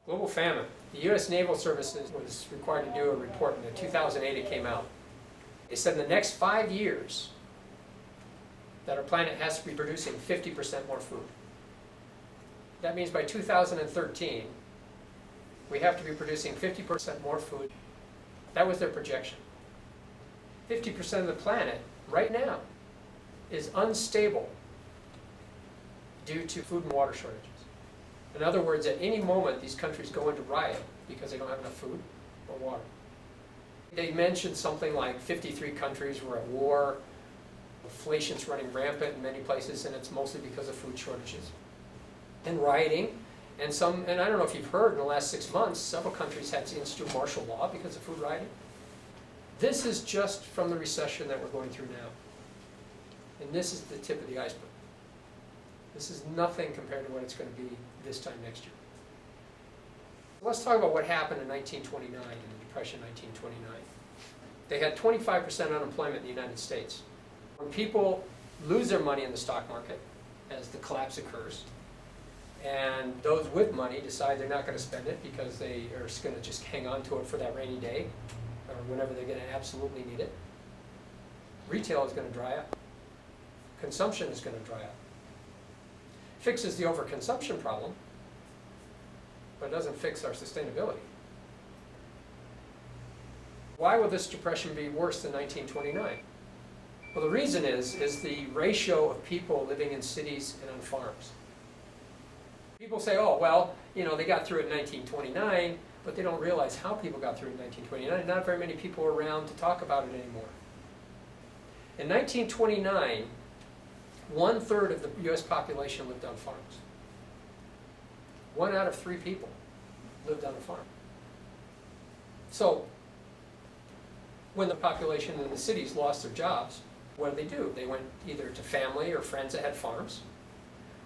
Global famine. The U.S. Naval Services was required to do a report, and in 2008 it came out. They said in the next 5 years that our planet has to be producing 50% more food. That means by 2013, we have to be producing 50% more food. That was their projection. 50% of the planet, right now, is unstable due to food and water shortages. In other words, at any moment, these countries go into riot because they don't have enough food or water. They mentioned something like 53 countries were at war, inflation's running rampant in many places, and it's mostly because of food shortages and rioting. And I don't know if you've heard, in the last 6 months, several countries had to institute martial law because of food rioting. This is just from the recession that we're going through now. And this is the tip of the iceberg. This is nothing compared to what it's going to be this time next year. Let's talk about what happened in 1929, in the Depression of 1929. They had 25% unemployment in the United States. When people lose their money in the stock market, as the collapse occurs, and those with money decide they're not going to spend it because they are going to just hang on to it for that rainy day, or whenever they're going to absolutely need it, retail is going to dry up. Consumption is going to dry up. Fixes the overconsumption problem, but it doesn't fix our sustainability. Why will this depression be worse than 1929? Well, the reason is the ratio of people living in cities and on farms. People say, oh, well, they got through it in 1929, but they don't realize how people got through it in 1929. Not very many people are around to talk about it anymore. In 1929, 1/3 of the U.S. population lived on farms. 1 out of 3 people lived on a farm. So, when the population in the cities lost their jobs, what did they do? They went either to family or friends that had farms,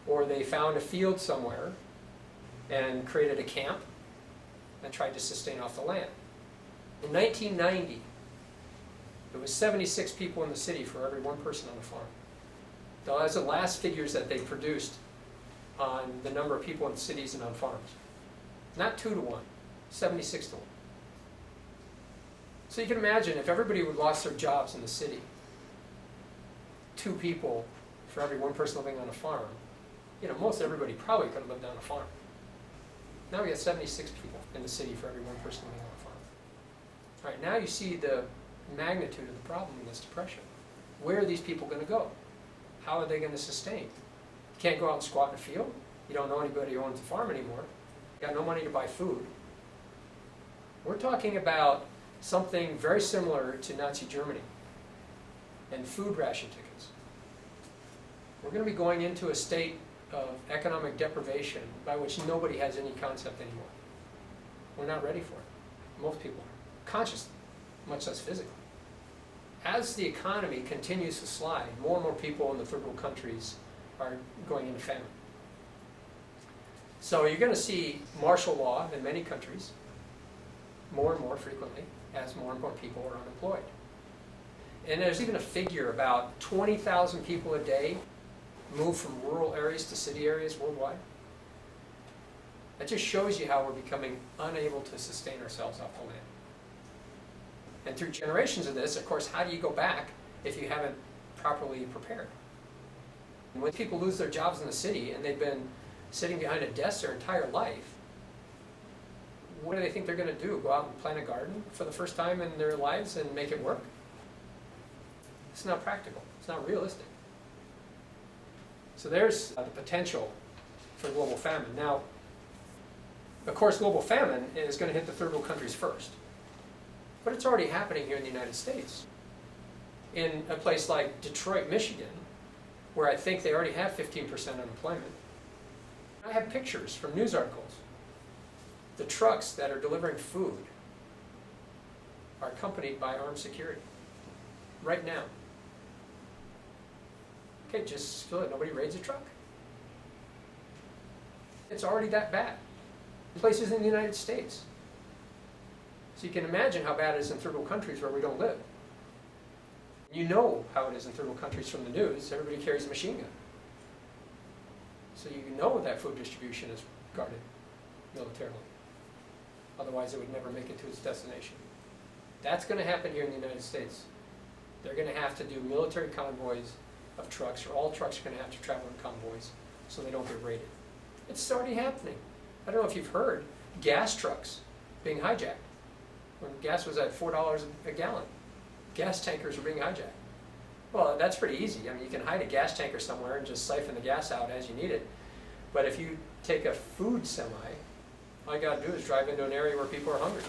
or they found a field somewhere and created a camp and tried to sustain off the land. In 1990, there was 76 people in the city for every 1 person on the farm. Those are the last figures that they produced on the number of people in cities and on farms. Not 2 to 1, 76 to 1. So you can imagine if everybody would lost their jobs in the city, 2 people for every 1 person living on a farm, most everybody probably could have lived on a farm. Now we have 76 people in the city for every 1 person living on a farm. All right, now you see the magnitude of the problem in this depression. Where are these people going to go? How are they going to sustain? You can't go out and squat in a field. You don't know anybody who owns a farm anymore. You got no money to buy food. We're talking about something very similar to Nazi Germany and food ration tickets. We're going to be going into a state of economic deprivation by which nobody has any concept anymore. We're not ready for it. Most people aren't, consciously, much less physically. As the economy continues to slide, more and more people in the third world countries are going into famine. So you're going to see martial law in many countries more and more frequently as more and more people are unemployed. And there's even a figure about 20,000 people a day move from rural areas to city areas worldwide. That just shows you how we're becoming unable to sustain ourselves off the land. And through generations of this, of course, how do you go back if you haven't properly prepared? And when people lose their jobs in the city and they've been sitting behind a desk their entire life, what do they think they're going to do? Go out and plant a garden for the first time in their lives and make it work? It's not practical. It's not realistic. So there's the potential for global famine. Now, of course, global famine is going to hit the third world countries first. But it's already happening here in the United States. In a place like Detroit, Michigan, where I think they already have 15% unemployment. I have pictures from news articles. The trucks that are delivering food are accompanied by armed security right now. Okay, just so that nobody raids a truck. It's already that bad. Places in the United States. So you can imagine how bad it is in third world countries where we don't live. You know how it is in third world countries from the news. Everybody carries a machine gun. So you know that food distribution is guarded militarily. Otherwise, it would never make it to its destination. That's going to happen here in the United States. They're going to have to do military convoys of trucks, or all trucks are going to have to travel in convoys so they don't get raided. It's already happening. I don't know if you've heard gas trucks being hijacked. When gas was at $4 a gallon, gas tankers are being hijacked. Well, that's pretty easy. I mean, you can hide a gas tanker somewhere and just siphon the gas out as you need it. But if you take a food semi, all you got to do is drive into an area where people are hungry.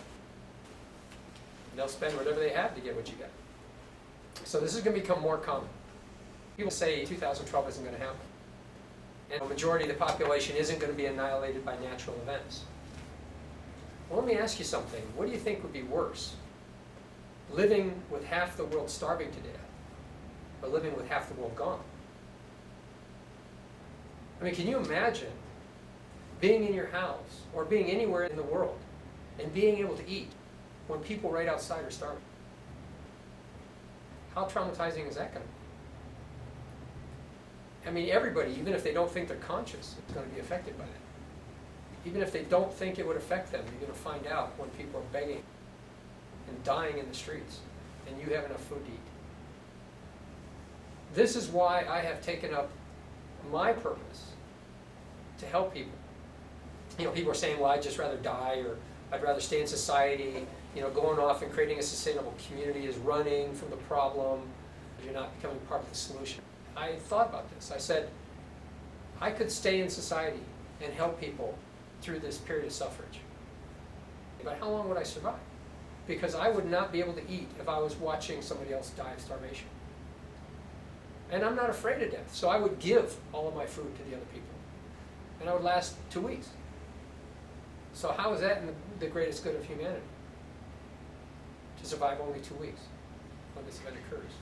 And they'll spend whatever they have to get what you got. So this is going to become more common. People say 2012 isn't going to happen. And the majority of the population isn't going to be annihilated by natural events. Well, let me ask you something. What do you think would be worse? Living with half the world starving to death, or living with half the world gone? I mean, can you imagine being in your house, or being anywhere in the world, and being able to eat when people right outside are starving? How traumatizing is that going to be? I mean, everybody, even if they don't think they're conscious, is going to be affected by that. Even if they don't think it would affect them, you're going to find out when people are begging and dying in the streets, and you have enough food to eat. This is why I have taken up my purpose to help people. You know, people are saying, well, I'd just rather die, or I'd rather stay in society. You know, going off and creating a sustainable community is running from the problem. You're not becoming part of the solution. I thought about this. I said, I could stay in society and help people through this period of suffrage. But how long would I survive? Because I would not be able to eat if I was watching somebody else die of starvation. And I'm not afraid of death, so I would give all of my food to the other people. And I would last 2 weeks. So how is that in the greatest good of humanity? To survive only 2 weeks when this event occurs.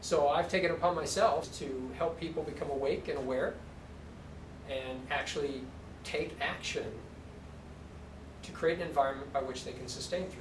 So I've taken it upon myself to help people become awake and aware and actually take action to create an environment by which they can sustain through